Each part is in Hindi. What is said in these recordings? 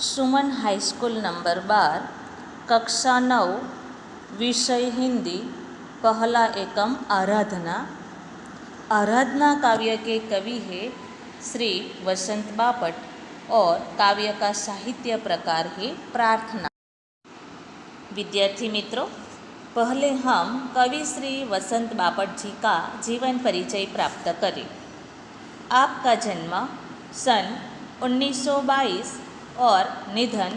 सुमन हाईस्कूल नंबर 12, कक्षा 9, विषय हिंदी, पहला एकम आराधना। आराधना काव्य के कवि है श्री वसंत बापट और काव्य का साहित्य प्रकार है प्रार्थना। विद्यार्थी मित्रों, पहले हम कवि श्री वसंत बापट जी का जीवन परिचय प्राप्त करें। आपका जन्म सन 1922 और निधन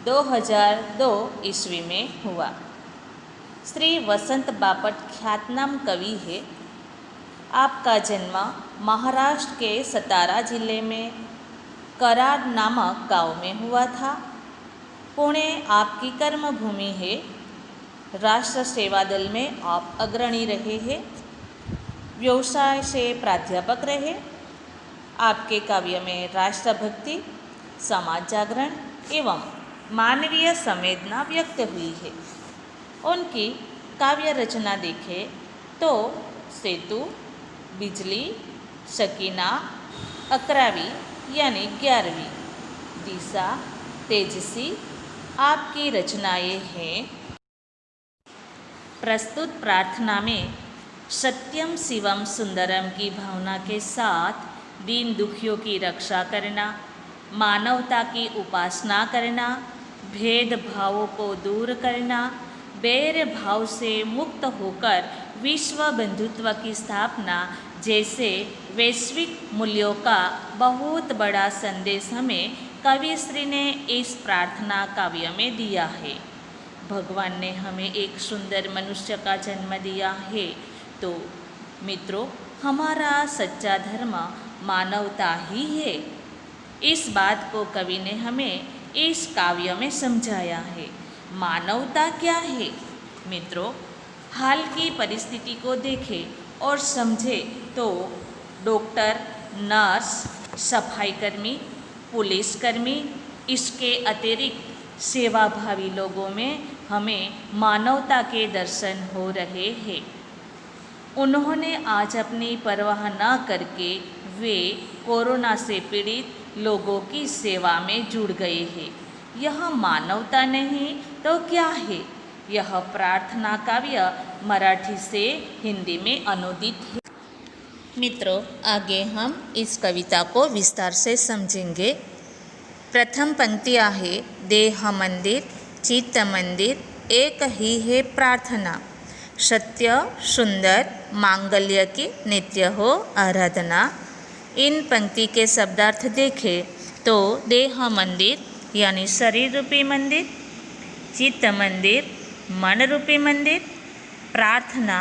2002 ईस्वी में हुआ। श्री वसंत बापट ख्यातनाम कवि है। आपका जन्म महाराष्ट्र के सतारा जिले में कराड नामक गांव में हुआ था। पुणे आपकी कर्मभूमि है। राष्ट्र सेवा दल में आप अग्रणी रहे हैं। व्यवसाय से प्राध्यापक रहे। आपके काव्य में राष्ट्रभक्ति, समाज जागरण एवं मानवीय संवेदना व्यक्त हुई है। उनकी काव्य रचना देखें तो सेतु, बिजली, शकीना, 11वीं यानी 11वीं, दिशा, तेजसी आपकी रचनाएं हैं। प्रस्तुत प्रार्थना में सत्यम शिवम सुंदरम की भावना के साथ दीन दुखियों की रक्षा करना, मानवता की उपासना करना, भेदभावों को दूर करना, बैर भाव से मुक्त होकर विश्व बंधुत्व की स्थापना जैसे वैश्विक मूल्यों का बहुत बड़ा संदेश हमें कविश्री ने इस प्रार्थना काव्य में दिया है। भगवान ने हमें एक सुंदर मनुष्य का जन्म दिया है, तो मित्रों, हमारा सच्चा धर्म मानवता ही है। इस बात को कवि ने हमें इस काव्य में समझाया है। मानवता क्या है? मित्रों, हाल की परिस्थिति को देखें और समझे तो डॉक्टर, नर्स, सफाईकर्मी, पुलिसकर्मी, इसके अतिरिक्त सेवाभावी लोगों में हमें मानवता के दर्शन हो रहे हैं। उन्होंने आज अपनी परवाह न करके वे कोरोना से पीड़ित लोगों की सेवा में जुड़ गए हैं। यह मानवता नहीं तो क्या है? यह प्रार्थना काव्य मराठी से हिंदी में अनुदित है। मित्रों, आगे हम इस कविता को विस्तार से समझेंगे। प्रथम पंक्तियाँ है, देह मंदिर, चित्त मंदिर, एक ही है प्रार्थना, सत्य सुंदर मांगल्य की नित्य हो आराधना। इन पंक्ति के शब्दार्थ देखें तो देह मंदिर यानी शरीर रूपी मंदिर, चित्त मंदिर मन रूपी मंदिर, प्रार्थना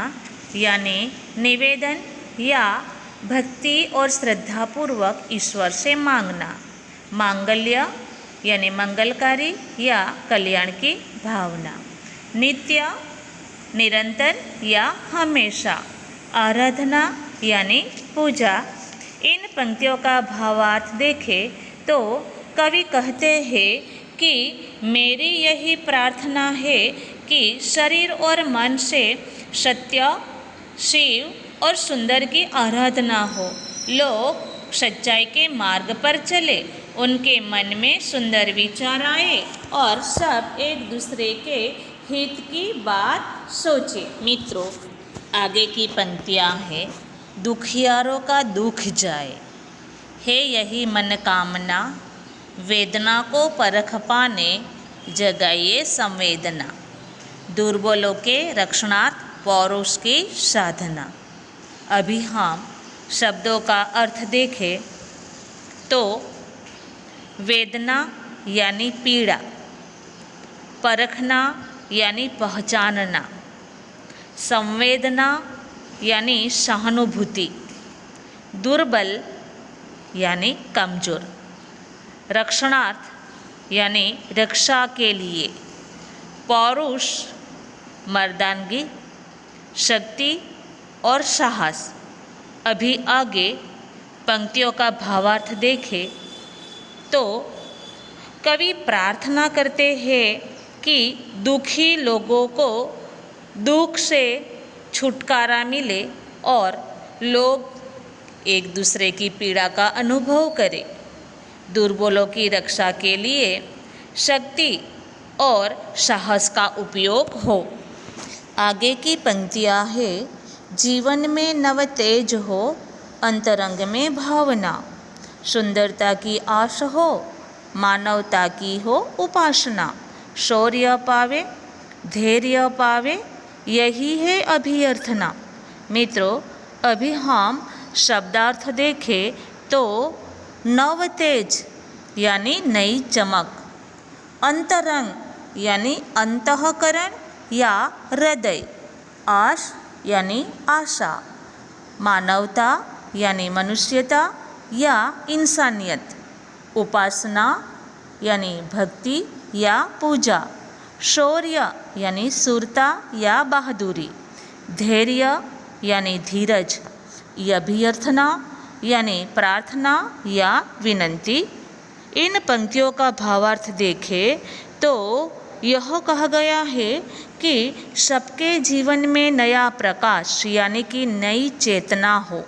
यानी निवेदन या भक्ति और श्रद्धापूर्वक ईश्वर से मांगना, मांगल्य यानी मंगलकारी या कल्याण की भावना, नित्य निरंतर या हमेशा, आराधना यानी पूजा। इन पंक्तियों का भावार्थ देखें तो कवि कहते हैं कि मेरी यही प्रार्थना है कि शरीर और मन से सत्य, शिव और सुंदर की आराधना हो। लोग सच्चाई के मार्ग पर चले, उनके मन में सुंदर विचार आए और सब एक दूसरे के हित की बात सोचे। मित्रों, आगे की पंक्तियाँ हैं, दुखियारों का दुख जाए, है यही मन कामना, वेदना को परख पाने जगाइए संवेदना, दुर्बलों के रक्षणार्थ पौरुष की साधना। अभी हम शब्दों का अर्थ देखें तो वेदना यानी पीड़ा, परखना यानी पहचानना, संवेदना यानी सहानुभूति, दुर्बल यानी कमज़ोर, रक्षणार्थ यानी रक्षा के लिए, पौरुष मर्दानगी, शक्ति और साहस। अभी आगे पंक्तियों का भावार्थ देखें तो कवि प्रार्थना करते हैं कि दुखी लोगों को दुख से छुटकारा मिले और लोग एक दूसरे की पीड़ा का अनुभव करें। दुर्बलों की रक्षा के लिए शक्ति और साहस का उपयोग हो। आगे की पंक्तियाँ है, जीवन में नव तेज हो, अंतरंग में भावना, सुंदरता की आश हो, मानवता की हो उपासना, शौर्य पावे, धैर्य पावे, यही है अभ्यर्थना। मित्रों, अभी हम शब्दार्थ देखें तो नव तेज यानी नई चमक, अंतरंग यानी अंतःकरण या हृदय, आश यानी आशा, मानवता यानी मनुष्यता या इंसानियत, उपासना यानी भक्ति या पूजा, शौर्य यानी शूरता या बहादुरी, धैर्य यानी धीरज, अभ्यर्थना यानी प्रार्थना या विनंती। इन पंक्तियों का भावार्थ देखें तो यह कहा गया है कि सबके जीवन में नया प्रकाश यानी कि नई चेतना हो,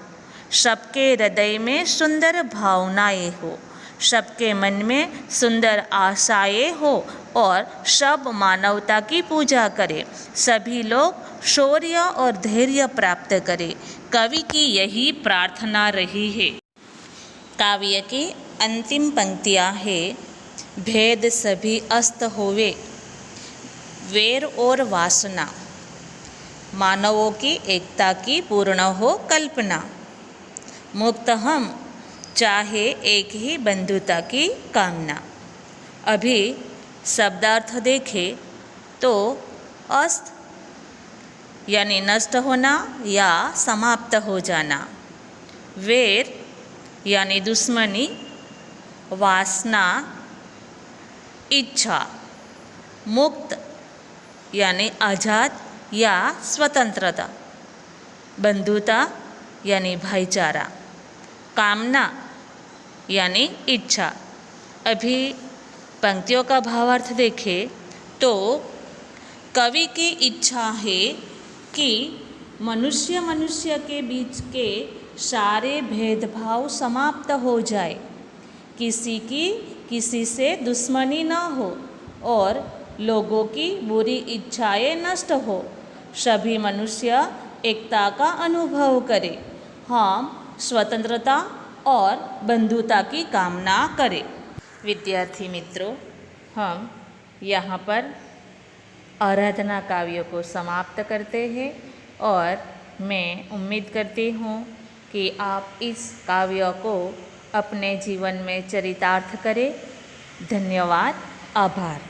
सबके हृदय में सुंदर भावनाएं हो, सबके मन में सुंदर आशाएं हो और सब मानवता की पूजा करें, सभी लोग शौर्य और धैर्य प्राप्त करें। कवि की यही प्रार्थना रही है। काव्य की अंतिम पंक्तियाँ है, भेद सभी अस्त होवे, वैर और वासना, मानवों की एकता की पूर्ण हो कल्पना, मुक्त हम चाहे एक ही बंधुता की कामना। अभी शब्दार्थ देखें तो अस्त यानी नष्ट होना या समाप्त हो जाना, वैर यानी दुश्मनी, वासना इच्छा, मुक्त यानी आज़ाद या स्वतंत्रता, बंधुता यानी भाईचारा, कामना यानी इच्छा। अभी पंक्तियों का भावार्थ देखें तो कवि की इच्छा है कि मनुष्य के बीच के सारे भेदभाव समाप्त हो जाए, किसी की किसी से दुश्मनी न हो और लोगों की बुरी इच्छाएं नष्ट हो, सभी मनुष्य एकता का अनुभव करें, हम स्वतंत्रता और बंधुता की कामना करें। विद्यार्थी मित्रों, हम यहाँ पर आराधना काव्य को समाप्त करते हैं और मैं उम्मीद करती हूँ कि आप इस काव्य को अपने जीवन में चरितार्थ करें। धन्यवाद, आभार।